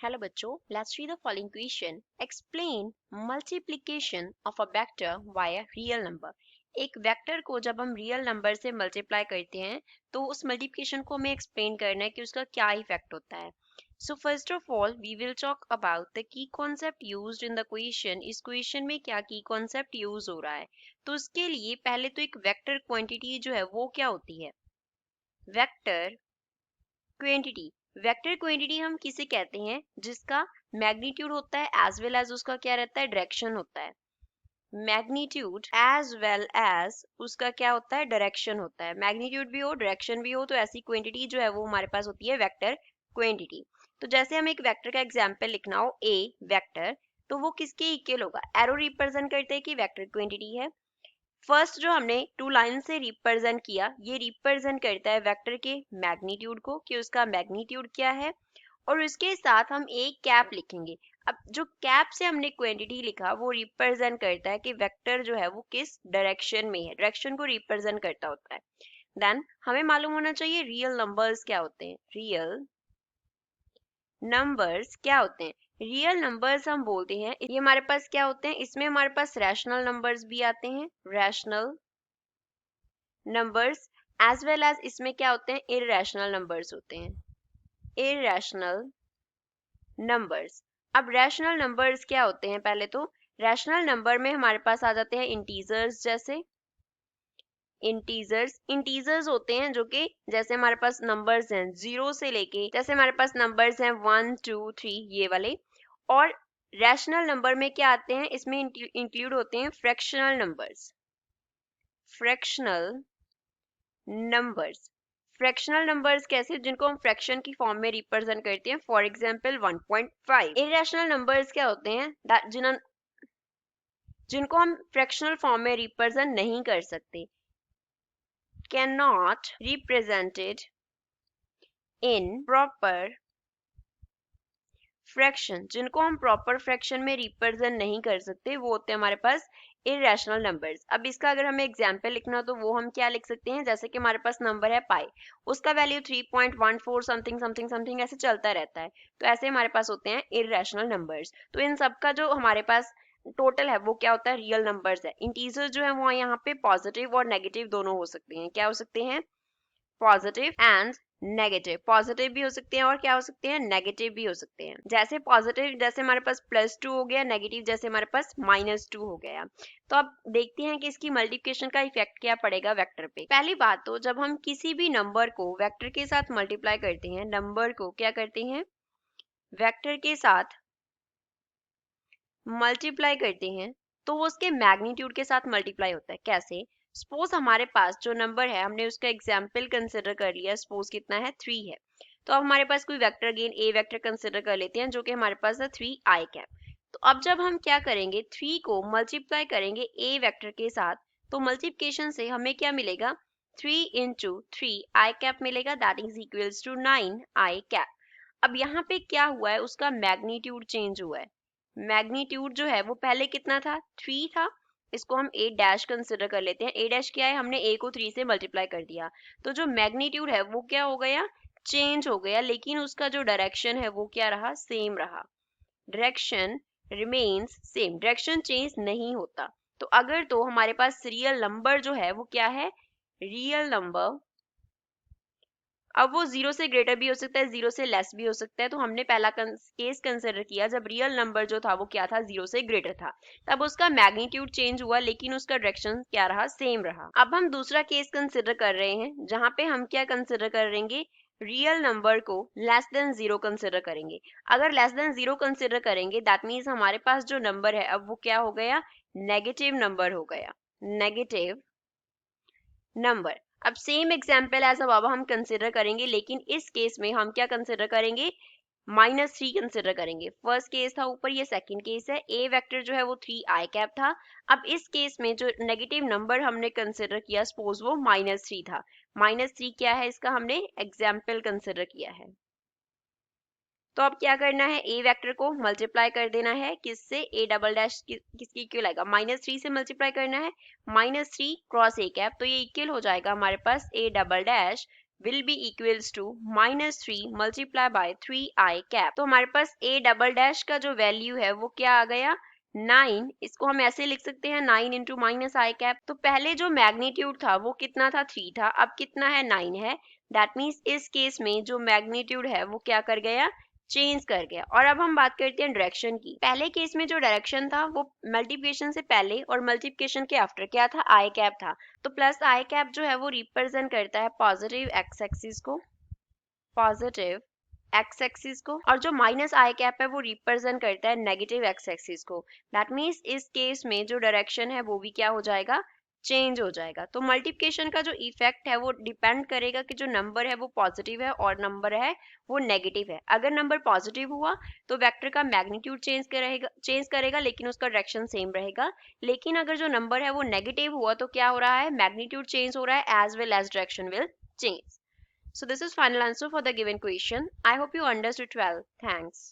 Hello बच्चों, let's read the following question. Explain multiplication of a vector via real number. एक vector को जब हम रियल नंबर से मल्टीप्लाई करते हैं तो उस मल्टीप्लिकेशन को हमें एक्सप्लेन करना है कि उसका क्या इफेक्ट होता है. So first of all, we will talk about the key concept used in the question. इस क्वेश्चन में क्या की कॉन्सेप्ट यूज हो रहा है. तो उसके लिए पहले तो एक वेक्टर क्वांटिटी जो है वो क्या होती है. Vector quantity. वेक्टर क्वांटिटी हम किसे कहते हैं जिसका मैग्नीट्यूड होता है एज वेल एज उसका क्या रहता है डायरेक्शन होता है. मैग्नीट्यूड एज वेल एज उसका क्या होता है डायरेक्शन होता है. मैग्नीट्यूड भी हो डायरेक्शन भी हो तो ऐसी क्वांटिटी जो है वो हमारे पास होती है वेक्टर क्वांटिटी. तो जैसे हम एक वेक्टर का एग्जांपल लिखना हो ए वेक्टर तो वो किसके इक्वल होगा. एरो रिप्रेजेंट करते हैं कि वेक्टर क्वांटिटी है. फर्स्ट जो हमने टू लाइन से रिप्रेजेंट किया ये रिप्रेजेंट करता है वेक्टर के मैग्नीट्यूड को कि उसका मैग्नीट्यूड क्या है और उसके साथ हम एक कैप लिखेंगे. अब जो कैप से हमने क्वांटिटी लिखा वो रिप्रेजेंट करता है कि वेक्टर जो है वो किस डायरेक्शन में है. डायरेक्शन को रिप्रेजेंट करता होता है. देन हमें मालूम होना चाहिए रियल नंबर्स क्या होते हैं. रियल नंबर्स क्या होते हैं. रियल नंबर्स हम बोलते हैं ये हमारे पास क्या होते हैं. इसमें हमारे पास रैशनल नंबर्स भी आते हैं. Rational numbers as well as इसमें क्या होते हैं इररेशनल नंबर्स होते हैं. Irrational numbers. अब रैशनल नंबर्स क्या होते हैं. पहले तो रैशनल नंबर में हमारे पास आ जाते हैं इंटीजर्स. जैसे इंटीजर्स होते हैं जो कि जैसे हमारे पास नंबर्स हैं जीरो से लेके जैसे हमारे पास नंबर्स हैं 1 2 3 ये वाले. और रैशनल नंबर में क्या आते हैं इसमें इंक्लूड होते हैं fractional numbers. Fractional numbers. Fractional numbers कैसे जिनको हम फ्रैक्शन की फॉर्म में रिप्रेजेंट करते हैं. For example 1.5. इररेशनल नंबर्स क्या होते हैं जिनको हम फ्रैक्शनल फॉर्म में रिप्रेजेंट नहीं कर सकते. Can not represented in proper fraction. जिनको हम प्रॉपर फ्रैक्शन में रिप्रेजेंट नहीं कर सकते वो होते हैं हमारे पास इररेशनल नंबर्स. अब इसका अगर हमें एग्जांपल लिखना हो तो वो हम क्या लिख सकते हैं. जैसे कि हमारे पास नंबर है पाई उसका वैल्यू 3.14 समथिंग समथिंग समथिंग ऐसे चलता रहता है. तो ऐसे हमारे पास होते हैं इररेशनल नंबर्स. तो इन सब का जो हमारे पास टोटल है वो क्या होता है रियल नंबर्स है. इंटीजर्स जो है वो यहाँ पे पॉजिटिव और नेगेटिव दोनों हो सकते हैं. क्या हो सकते हैं पॉजिटिव एंड नेगेटिव. पॉजिटिव भी हो सकते हैं और क्या हो सकते हैं नेगेटिव भी हो सकते हैं. जैसे पॉजिटिव जैसे हमारे पास +2 हो गया. नेगेटिव जैसे हमारे पास -2 हो गया. तो अब देखते हैं कि इसकी मल्टीप्लिकेशन का इफेक्ट क्या पड़ेगा वेक्टर पे. पहली बात तो जब हम किसी भी नंबर को वेक्टर के साथ मल्टीप्लाई करते हैं नंबर को क्या करते हैं वेक्टर के साथ मल्टीप्लाई करते हैं तो वो उसके मैग्नीट्यूड के साथ मल्टीप्लाई होता है. कैसे. सपोज हमारे पास जो नंबर है हमने उसका एग्जाम्पल कंसिडर कर लिया. सपोज कितना है 3 है. तो अब हमारे पास कोई वेक्टर अगेन ए वेक्टर कंसिडर कर लेते हैं जो कि हमारे पास है 3i कैप. तो अब जब हम क्या करेंगे 3 को मल्टीप्लाई करेंगे ए वेक्टर के साथ तो मल्टीप्लिकेशन से हमें क्या मिलेगा 3 इंटू 3i कैप मिलेगा. That is equals to 9i cap. अब यहाँ पे क्या हुआ है उसका मैग्नीट्यूड चेंज हुआ है. मैग्नीट्यूड जो है वो पहले कितना था 3 था. इसको हम a डैश कंसिडर कर लेते हैं. a डैश क्या है हमने a को 3 से मल्टीप्लाई कर दिया. तो जो मैग्नीट्यूड है वो क्या हो गया चेंज हो गया लेकिन उसका जो डायरेक्शन है वो क्या रहा सेम रहा. Direction remains same. Direction change नहीं होता. तो अगर तो हमारे पास रियल नंबर जो है वो क्या है रियल नंबर. अब वो 0 से ग्रेटर भी हो सकता है 0 से लेस भी हो सकता है. तो हमने पहला केस कंसिडर किया जब रियल नंबर जो था वो क्या था 0 से ग्रेटर था. तब उसका मैग्नीट्यूड चेंज हुआ लेकिन उसका डायरेक्शन क्या रहा सेम रहा. अब हम दूसरा केस कंसिडर कर रहे हैं जहां पे हम क्या कंसिडर करेंगे रियल नंबर को लेस देन 0 कंसिडर करेंगे. अगर लेस देन 0 कंसिडर करेंगे दैट मीन्स हमारे पास जो नंबर है अब वो क्या हो गया नेगेटिव नंबर हो गया. Negative number. अब सेम एग्जाम्पल एज अब हम कंसिडर करेंगे लेकिन इस केस में हम क्या कंसिडर करेंगे -3 कंसिडर करेंगे. फर्स्ट केस था ऊपर ये सेकंड केस है. ए वेक्टर जो है वो 3i कैप था. अब इस केस में जो नेगेटिव नंबर हमने कंसिडर किया सपोज वो -3 था. -3 क्या है इसका हमने एग्जाम्पल कंसिडर किया है. तो अब क्या करना है ए वेक्टर को मल्टीप्लाई कर देना है किससे ए डबल डैश किसके इक्वल आएगा -3 से मल्टीप्लाई करना है. -3 क्रॉस ए कैप तो ये इक्वल हो जाएगा हमारे पास A double dash will be equals to -3 multiply by 3i cap. तो हमारे पास a डबल डैश का जो वैल्यू है वो क्या आ गया 9। इसको हम ऐसे लिख सकते हैं 9 इंटू माइनस आई कैप। तो पहले जो मैग्नीट्यूड था वो कितना था 3 था, अब कितना है 9 है। दैट मीन्स इस केस में जो मैग्नीट्यूड है वो क्या कर गया चेंज कर गया। और अब हम बात करते हैं डायरेक्शन की। पहले केस में जो डायरेक्शन था वो मल्टीप्लिकेशन से पहले और मल्टीप्लिकेशन के आफ्टर क्या था आई कैप था। तो प्लस आई कैप जो है वो रिप्रेजेंट करता है पॉजिटिव एक्स एक्सिस को, पॉजिटिव एक्स एक्सिस को, और जो माइनस आई कैप है वो रिप्रेजेंट करता है नेगेटिव एक्स एक्सिस को। दैट मीन्स इस केस में जो डायरेक्शन है वो भी क्या हो जाएगा चेंज हो जाएगा। तो मल्टीप्लिकेशन का जो इफेक्ट है वो डिपेंड करेगा कि जो नंबर है वो पॉजिटिव है और नंबर है वो नेगेटिव है। अगर नंबर पॉजिटिव हुआ तो वेक्टर का मैग्नीट्यूड चेंज करेगा लेकिन उसका डायरेक्शन सेम रहेगा। लेकिन अगर जो नंबर है वो नेगेटिव हुआ तो क्या हो रहा है मैग्नीट्यूड चेंज हो रहा है as well as direction will change. So this is final answer for the given question. I hope you understood well. Thanks.